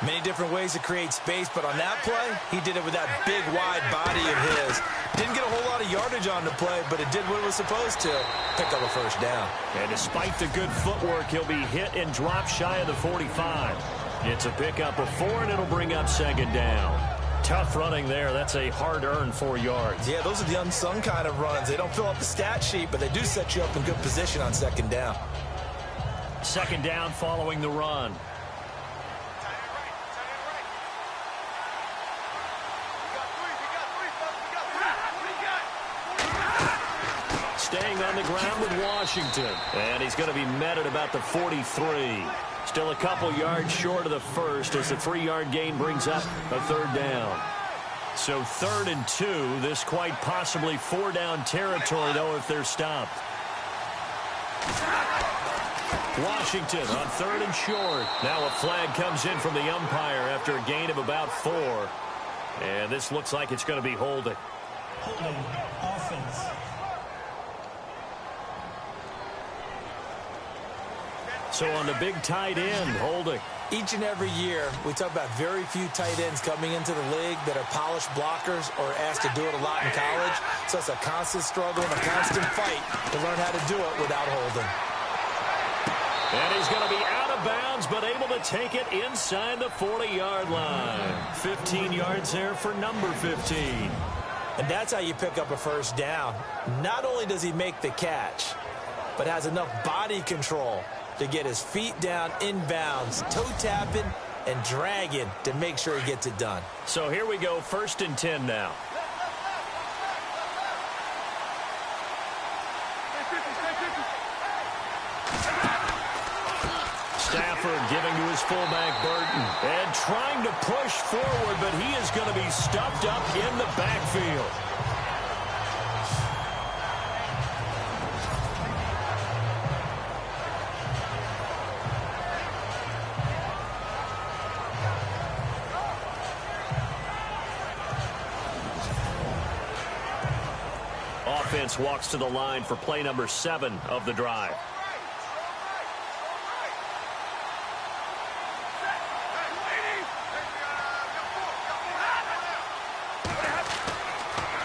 Speaker 3: Many different ways to create space, but on that play, he did it with that big, wide body of his. Didn't get a whole lot of yardage on the play, but it did what it was supposed to. Pick up a first down.
Speaker 2: And despite the good footwork, he'll be hit and dropped shy of the 45. It's a pickup of 4, and it'll bring up second down. Tough running there. That's a hard-earned 4 yards.
Speaker 3: Yeah, those are the unsung kind of runs. They don't fill up the stat sheet, but they do set you up in good position on second down.
Speaker 2: Second down following the run. staying on the ground with Washington. And he's going to be met at about the 43. Still a couple yards short of the first as the 3-yard gain brings up a third down. So 3rd and 2. This quite possibly 4-down territory, though, if they're stopped. Washington on 3rd and short. Now a flag comes in from the umpire after a gain of about 4. And this looks like it's going to be holding.
Speaker 5: Holding, offense.
Speaker 2: So on the big tight end, holding.
Speaker 3: Each and every year, we talk about very few tight ends coming into the league that are polished blockers or asked to do it a lot in college. So it's a constant struggle and a constant fight to learn how to do it without holding.
Speaker 2: And he's going to be out of bounds, but able to take it inside the 40-yard line. 15 yards there for number 15.
Speaker 3: And that's how you pick up a first down. Not only does he make the catch, but has enough body control to get his feet down inbounds, toe tapping and dragging to make sure he gets it done.
Speaker 2: So here we go, 1st and 10 now. Stafford giving to his fullback Burton and trying to push forward, but he is going to be stuffed up in the backfield. Offense walks to the line for play number 7 of the drive.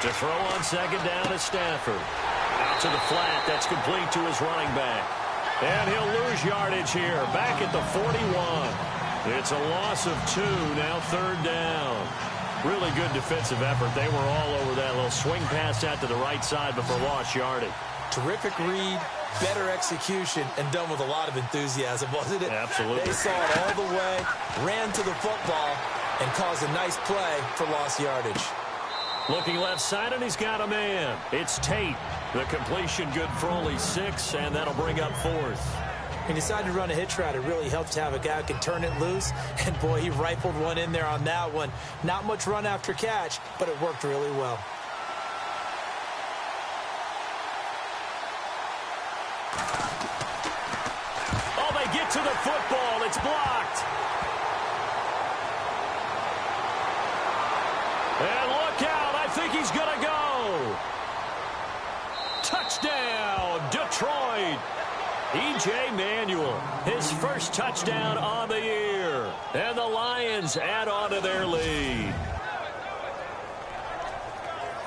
Speaker 2: To throw on 2nd down is Stafford. Out to the flat. That's complete to his running back. And he'll lose yardage here. Back at the 41. It's a loss of 2. Now 3rd down. Really good defensive effort. They were all over that little swing pass out to the right side before lost yardage.
Speaker 3: Terrific read, better execution, and done with a lot of enthusiasm, wasn't it?
Speaker 2: Absolutely.
Speaker 3: They saw it all the way, ran to the football, and caused a nice play for lost yardage.
Speaker 2: Looking left side, and he's got a man. It's Tate. The completion good for only 6, and that'll bring up 4th.
Speaker 3: He decided to run a hitch route. It really helps to have a guy who can turn it loose. And, boy, he rifled one in there on that one. Not much run after catch, but it worked really well.
Speaker 2: Oh, they get to the football. It's blocked. And look out. I think he's going to go. Touchdown, Detroit. E.J. Manuel, his first touchdown on the year. And the Lions add on to their lead.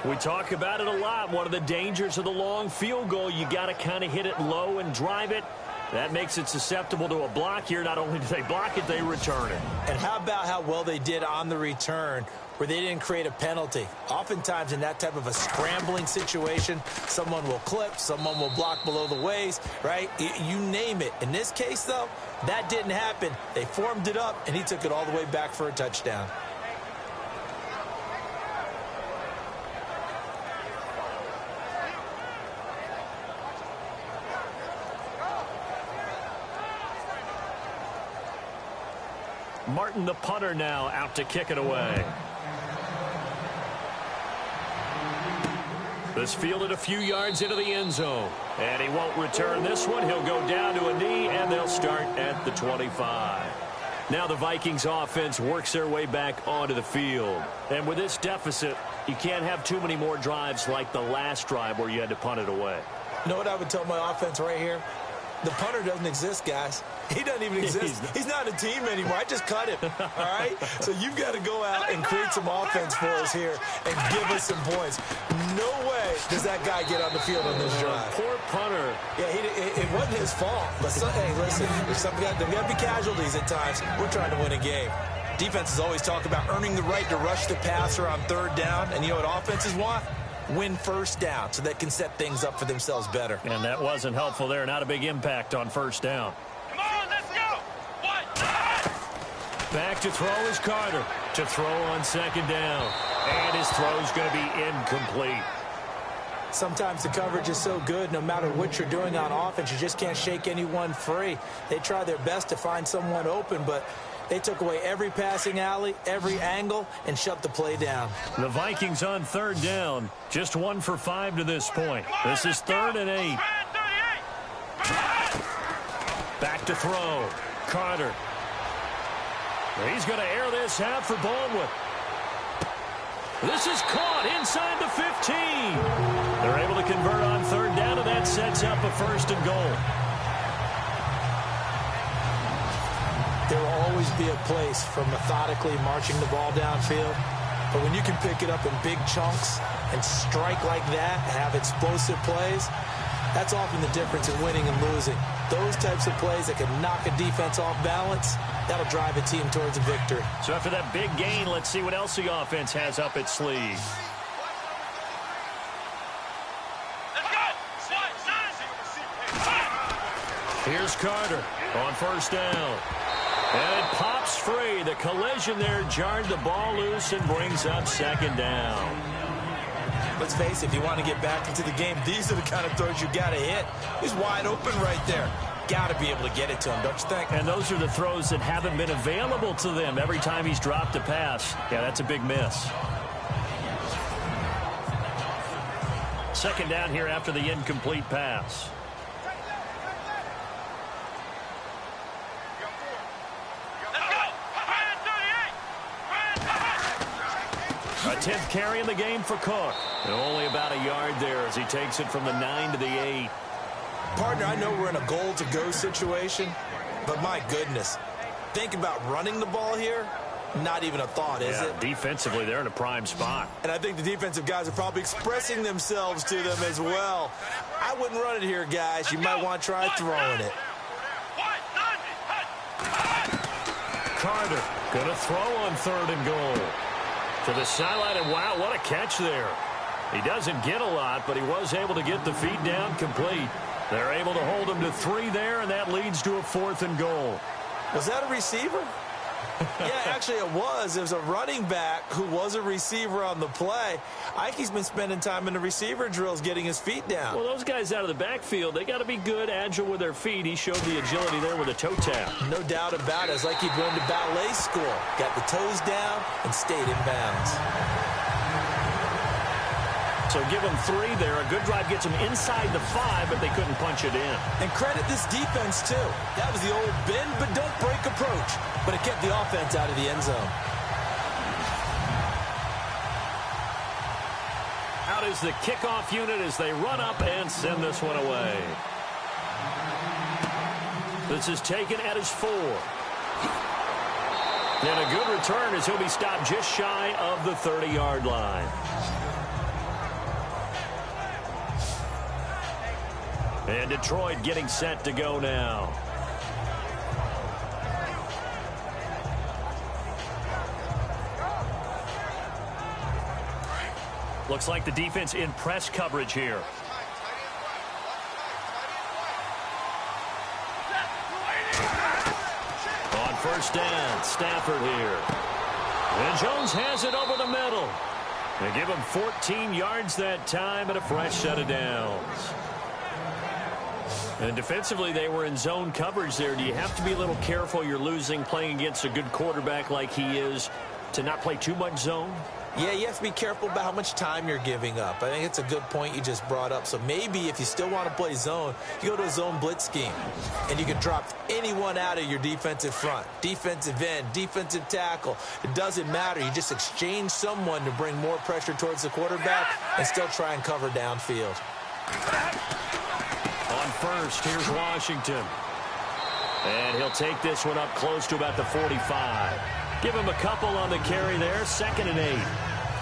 Speaker 2: We talk about it a lot. One of the dangers of the long field goal, you got to kind of hit it low and drive it. That makes it susceptible to a block here. Not only do they block it, they return it.
Speaker 3: And how about how well they did on the return, where they didn't create a penalty? Oftentimes in that type of a scrambling situation, someone will clip, someone will block below the waist, right? You name it. In this case, though, that didn't happen. They formed it up, and he took it all the way back for a touchdown.
Speaker 2: Martin, the punter, now out to kick it away. This fielded a few yards into the end zone. And he won't return this one. He'll go down to a knee, and they'll start at the 25. Now the Vikings offense works their way back onto the field. And with this deficit, you can't have too many more drives like the last drive where you had to punt it away.
Speaker 3: You know what I would tell my offense right here? The punter doesn't exist, guys. He doesn't even exist. He's not a team anymore. I just cut him, all right? So you've got to go out and create some offense for us here and give us some points. No way does that guy get on the field on this drive.
Speaker 2: Poor punter.
Speaker 3: Yeah, it wasn't his fault. But, hey, listen, there's got to be casualties at times. We're trying to win a game. Defenses always talk about earning the right to rush the passer on 3rd down. And you know what offenses want? Win 1st down so they can set things up for themselves better.
Speaker 2: And that wasn't helpful there. Not a big impact on 1st down.
Speaker 6: Come on, let's go.
Speaker 2: Back to throw is Carter. To throw on 2nd down. And his throw's going to be incomplete.
Speaker 3: Sometimes the coverage is so good, no matter what you're doing on offense, you just can't shake anyone free. They try their best to find someone open, but they took away every passing alley, every angle, and shut the play down.
Speaker 2: The Vikings on third down, just 1 for 5 to this point. This is 3rd and 8. Back to throw. Carter. He's going to air this out for Baldwin. This is caught inside the 15. They're able to convert on third down, and that sets up a 1st and goal.
Speaker 3: There will always be a place for methodically marching the ball downfield. But when you can pick it up in big chunks and strike like that, have explosive plays, that's often the difference in winning and losing. Those types of plays that can knock a defense off balance, that'll drive a team towards a victory.
Speaker 2: So after that big gain, let's see what else the offense has up its sleeve.
Speaker 6: Let's go!
Speaker 2: Here's Carter on 1st down. And it pops free. The collision there jarred the ball loose and brings up 2nd down.
Speaker 3: Let's face it, if you want to get back into the game, these are the kind of throws you got to hit. He's wide open right there. Got to be able to get it to him, don't you think?
Speaker 2: And those are the throws that haven't been available to them every time he's dropped a pass. Yeah, that's a big miss. 2nd down here after the incomplete pass. A 10th carry in the game for Cook. And only about a yard there as he takes it from the 9 to the 8.
Speaker 3: Partner, I know we're in a goal-to-go situation, but my goodness, think about running the ball here. Not even a thought, is it?
Speaker 2: Defensively, they're in a prime spot.
Speaker 3: And I think the defensive guys are probably expressing themselves to them as well. I wouldn't run it here, guys. You might want to try throwing it.
Speaker 2: Carter going to throw on 3rd and goal. To the sideline, and wow, what a catch there. He doesn't get a lot, but he was able to get the feet down complete. They're able to hold him to 3 there, and that leads to a 4th and goal.
Speaker 3: Was that a receiver? Yeah, actually it was. It was a running back who was a receiver on the play. Ike's been spending time in the receiver drills getting his feet down.
Speaker 2: Well, those guys out of the backfield, they got to be good, agile with their feet. He showed the agility there with a toe tap.
Speaker 3: No doubt about it. It's like he'd gone to ballet school. Got the toes down and stayed in bounds.
Speaker 2: So give them 3 there. A good drive gets them inside the 5, but they couldn't punch it in.
Speaker 3: And credit this defense, too. That was the old bend but don't break approach. But it kept the offense out of the end zone.
Speaker 2: Out is the kickoff unit as they run up and send this one away. This is taken at his 4. And a good return as he'll be stopped just shy of the 30-yard line. And Detroit getting set to go now. Looks like the defense in press coverage here. On 1st down, Stafford here. And Jones has it over the middle. They give him 14 yards that time and a fresh set of downs. And defensively, they were in zone coverage there. Do you have to be a little careful? You're losing, playing against a good quarterback like he is, to not play too much zone?
Speaker 3: Yeah, you have to be careful about how much time you're giving up. I think it's a good point you just brought up. So maybe if you still want to play zone, you go to a zone blitz scheme. And you can drop anyone out of your defensive front. Defensive end, defensive tackle. It doesn't matter. You just exchange someone to bring more pressure towards the quarterback and still try and cover downfield.
Speaker 2: On 1st, here's Washington. And he'll take this one up close to about the 45. Give him a couple on the carry there. 2nd and 8.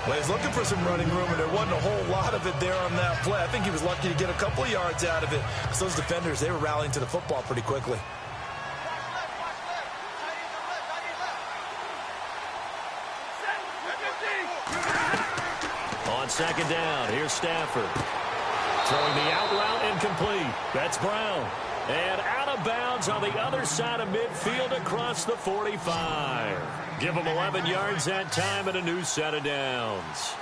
Speaker 3: Well, he's looking for some running room, and there wasn't a whole lot of it there on that play. I think he was lucky to get a couple yards out of it, because those defenders, they were rallying to the football pretty quickly.
Speaker 2: On 2nd down, here's Stafford. Throwing the out route incomplete. That's Brown. And out of bounds on the other side of midfield across the 45. Give him 11 yards that time and a new set of downs.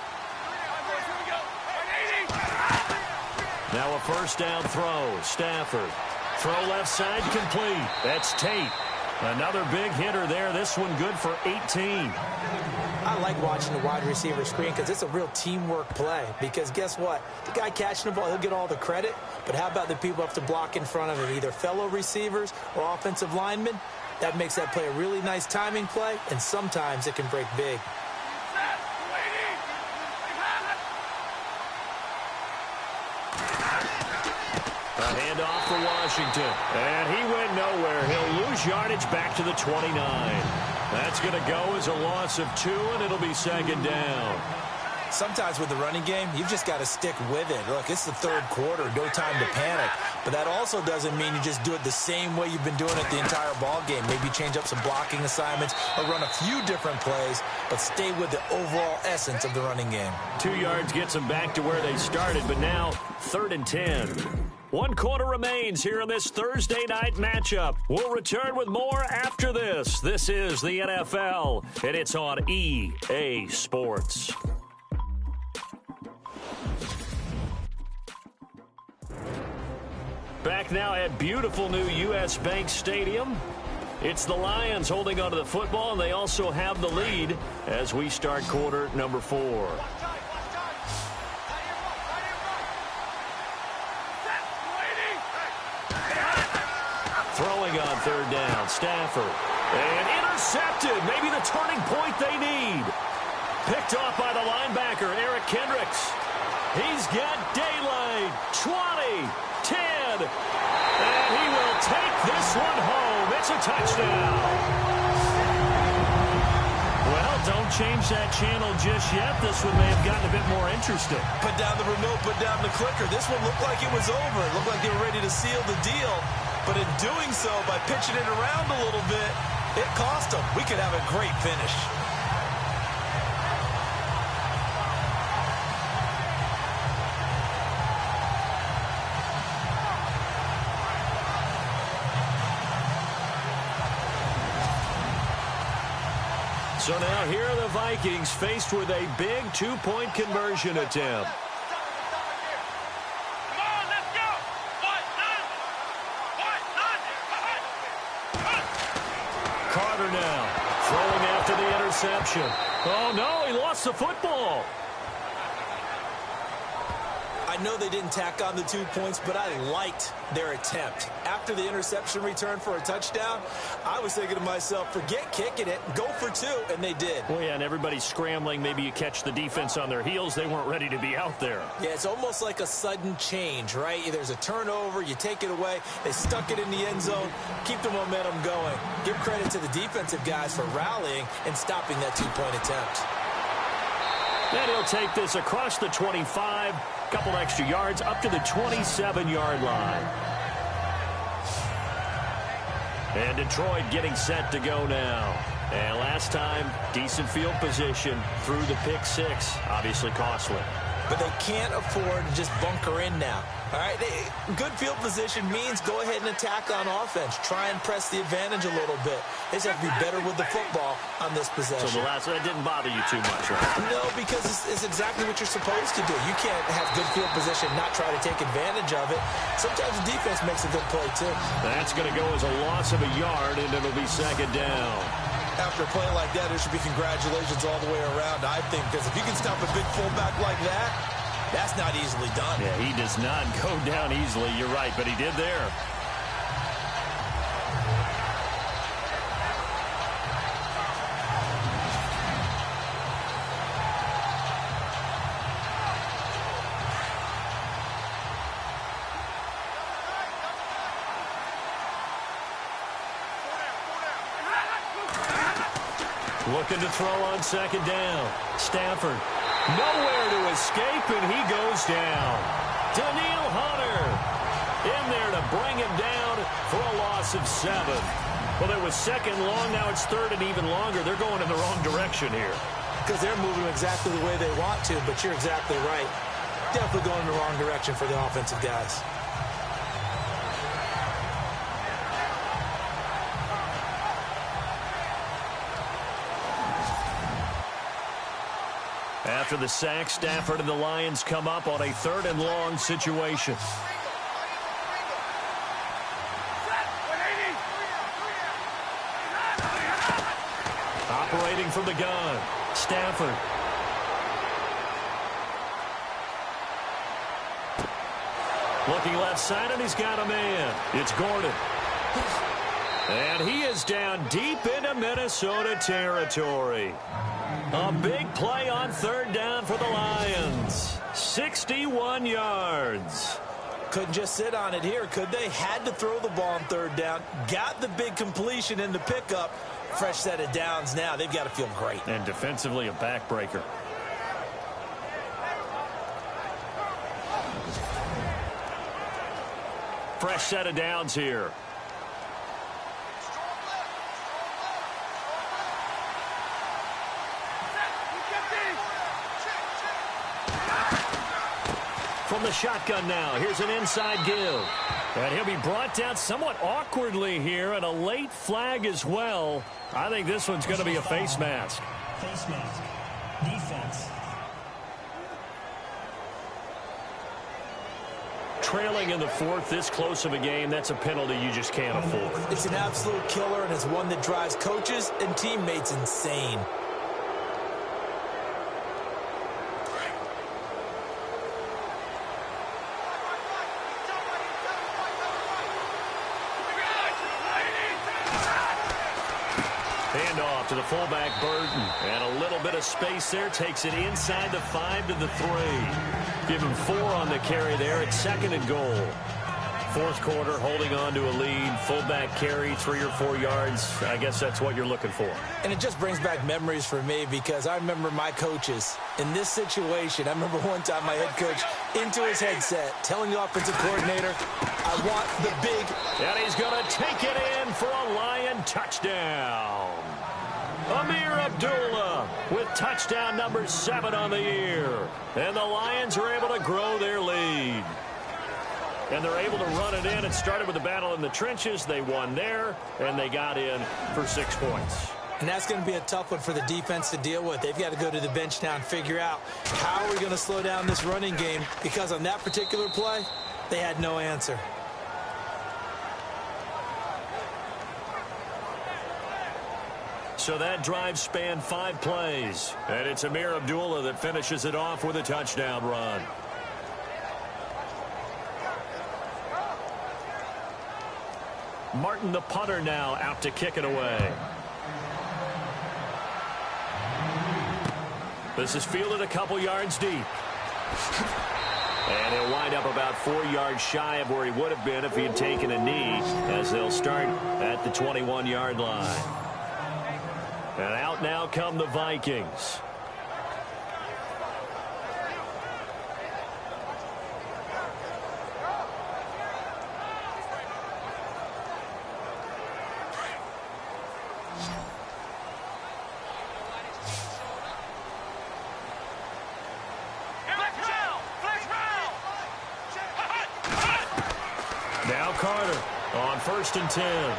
Speaker 2: Now a first down throw. Stafford. Throw left side complete. That's Tate. Another big hitter there. This one good for 18.
Speaker 3: I like watching the wide receiver screen because it's a real teamwork play. Because guess what? The guy catching the ball, he'll get all the credit. But how about the people who have to block in front of him, either fellow receivers or offensive linemen? That makes that play a really nice timing play, and sometimes it can break big.
Speaker 2: A handoff for Washington. And he went nowhere. He'll lose yardage back to the 29. That's going to go as a loss of 2, and it'll be second down.
Speaker 3: Sometimes with the running game, you've just got to stick with it. Look, it's the third quarter, no time to panic. But that also doesn't mean you just do it the same way you've been doing it the entire ball game. Maybe change up some blocking assignments or run a few different plays, but stay with the overall essence of the running game. 2
Speaker 2: yards gets them back to where they started, but now 3rd and 10. 1 quarter remains here in this Thursday night matchup. We'll return with more after this. This is the NFL, and it's on EA Sports. Back now at beautiful new U.S. Bank Stadium. It's the Lions holding onto the football, and they also have the lead as we start quarter number 4. Throwing on 3rd down, Stafford. And intercepted, maybe the turning point they need. Picked off by the linebacker, Eric Kendricks. He's got daylight, 20, 10, and he will take this one home. It's a touchdown. Well, don't change that channel just yet. This one may have gotten a bit more interesting.
Speaker 3: Put down the remote, put down the clicker. This one looked like it was over. It looked like they were ready to seal the deal. But in doing so, by pitching it around a little bit, it cost them. We could have a great finish.
Speaker 2: So now here are the Vikings faced with a big 2-point conversion attempt. Carter now throwing after the interception. Oh, no, he lost the football.
Speaker 3: I know they didn't tack on the 2 points, but I liked their attempt. After the interception return for a touchdown, I was thinking to myself, forget kicking it, go for 2, and they did.
Speaker 2: Well, yeah, and everybody's scrambling. Maybe you catch the defense on their heels. They weren't ready to be out there.
Speaker 3: Yeah, it's almost like a sudden change, right? There's a turnover, you take it away, they stuck it in the end zone, keep the momentum going. Give credit to the defensive guys for rallying and stopping that 2-point attempt.
Speaker 2: And he'll take this across the 25, couple extra yards, up to the 27-yard line. And Detroit getting set to go now. And last time, decent field position through the pick 6, obviously costly.
Speaker 3: But they can't afford to just bunker in now. All right, good field position means go ahead and attack on offense. Try and press the advantage a little bit. They just have to be better with the football on this possession.
Speaker 2: So the last one didn't bother you too much, right?
Speaker 3: No, because it's exactly what you're supposed to do. You can't have good field position, not try to take advantage of it. Sometimes the defense makes a good play, too.
Speaker 2: That's going to go as a loss of a yard, and it'll be second down.
Speaker 3: After a play like that, there should be congratulations all the way around, I think, because if you can stop a big fullback like that, that's not easily done.
Speaker 2: Yeah, he does not go down easily. You're right, but he did there. Looking to throw on second down. Stafford. Nowhere to escape, and he goes down. Daniil Hunter in there to bring him down for a loss of 7. Well, it was second long. Now it's third and even longer. They're going in the wrong direction here.
Speaker 3: Because they're moving exactly the way they want to, but you're exactly right. Definitely going in the wrong direction for the offensive guys.
Speaker 2: After the sack, Stafford and the Lions come up on a 3rd and long situation. Operating from the gun, Stafford. Looking left side, and he's got a man. It's Gordon. And he is down deep into Minnesota territory. A big play on 3rd down for the Lions. 61 yards.
Speaker 3: Couldn't just sit on it here, could they? Had to throw the ball on 3rd down. Got the big completion in the pickup. Fresh set of downs now. They've got to feel great.
Speaker 2: And defensively, a backbreaker. Fresh set of downs here. From the shotgun now, here's an inside give. And he'll be brought down somewhat awkwardly here, and a late flag as well. I think this one's going to be a face mask.
Speaker 5: Face mask. Defense.
Speaker 2: Trailing in the 4th, this close of a game, that's a penalty you just can't afford.
Speaker 3: It's an absolute killer, and it's one that drives coaches and teammates insane.
Speaker 2: Handoff to the fullback, Burton. And a little bit of space there. Takes it inside the 5 to the 3. Give him 4 on the carry there. It's 2nd and goal. 4th quarter, holding on to a lead. Fullback carry, 3 or 4 yards. I guess that's what you're looking for.
Speaker 3: And it just brings back memories for me because I remember my coaches in this situation. I remember one time my head coach into his headset telling the offensive coordinator, I want the big.
Speaker 2: And he's going to take it in for a Lion touchdown. Amir Abdullah with touchdown number 7 on the year. And the Lions are able to grow their lead. And they're able to run it in. It started with a battle in the trenches. They won there, and they got in for 6 points.
Speaker 3: And that's going to be a tough one for the defense to deal with. They've got to go to the bench now and figure out how are we going to slow down this running game, because on that particular play, they had no answer.
Speaker 2: So that drive spanned 5 plays. And it's Amir Abdullah that finishes it off with a touchdown run. Martin, the punter, now out to kick it away. This is fielded a couple yards deep. And he'll wind up about 4 yards shy of where he would have been if he had taken a knee, as they'll start at the 21-yard line. And out now come the Vikings. Now Carter on 1st and 10.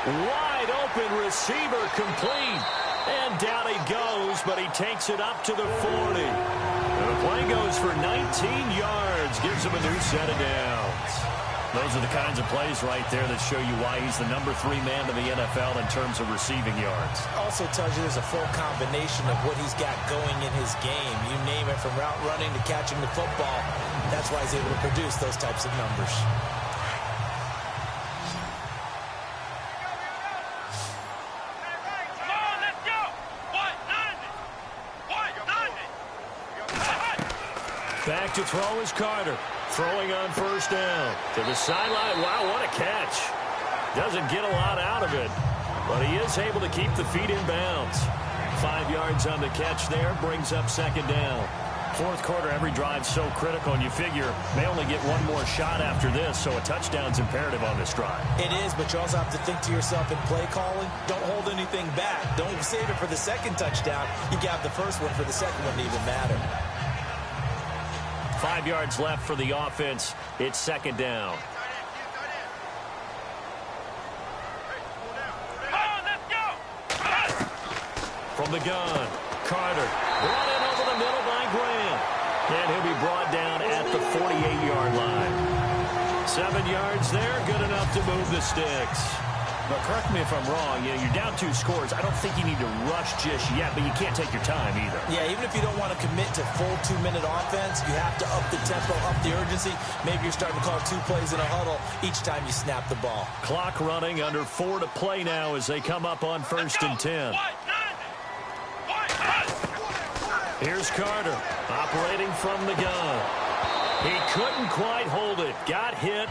Speaker 2: Wide open receiver complete. And down he goes, but he takes it up to the 40. And the play goes for 19 yards. Gives him a new set of downs. Those are the kinds of plays right there that show you why he's the number 3 man in the NFL in terms of receiving yards.
Speaker 3: Also tells you there's a full combination of what he's got going in his game. You name it, from route running to catching the football. That's why he's able to produce those types of numbers.
Speaker 2: Back to throw is Carter. Throwing on 1st down. To the sideline. Wow, what a catch. Doesn't get a lot out of it, but he is able to keep the feet in bounds. 5 yards on the catch there. Brings up 2nd down. 4th quarter, every drive so critical, and you figure they only get one more shot after this, so a touchdown's imperative on this drive.
Speaker 3: It is, but you also have to think to yourself in play calling, don't hold anything back. Don't save it for the 2nd touchdown. You got the 1st one for the 2nd one to even matter.
Speaker 2: 5 yards left for the offense. It's 2nd down. From the gun, Carter brought in over the middle by Graham. And he'll be brought down at the 48-yard line. 7 yards there, good enough to move the sticks. But correct me if I'm wrong, you're down 2 scores. I don't think you need to rush just yet, but you can't take your time either.
Speaker 3: Yeah, even if you don't want to commit to full 2-minute offense, you have to up the tempo, up the urgency. Maybe you're starting to call 2 plays in a huddle each time you snap the ball.
Speaker 2: Clock running, under 4 to play now as they come up on 1st and 10. Here's Carter, operating from the gun. He couldn't quite hold it. Got hit.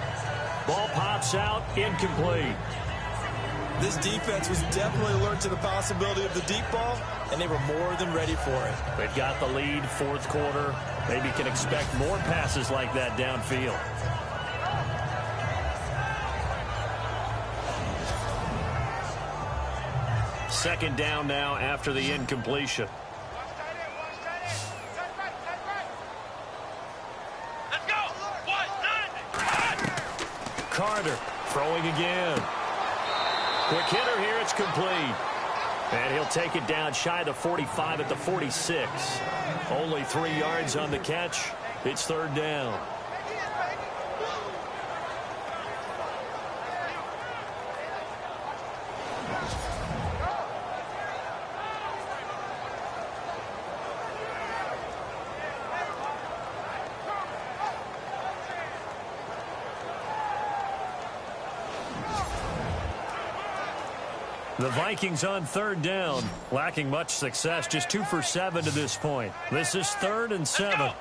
Speaker 2: Ball pops out, incomplete.
Speaker 3: This defense was definitely alert to the possibility of the deep ball, and they were more than ready for it.
Speaker 2: They've got the lead, 4th quarter. Maybe can expect more passes like that downfield. Second down now after the incompletion. Carter throwing again. Quick hitter here, it's complete. And he'll take it down shy of the 45 at the 46. Only 3 yards on the catch. It's 3rd down. The Vikings on 3rd down, lacking much success, just 2 for 7 to this point. This is 3rd and 7.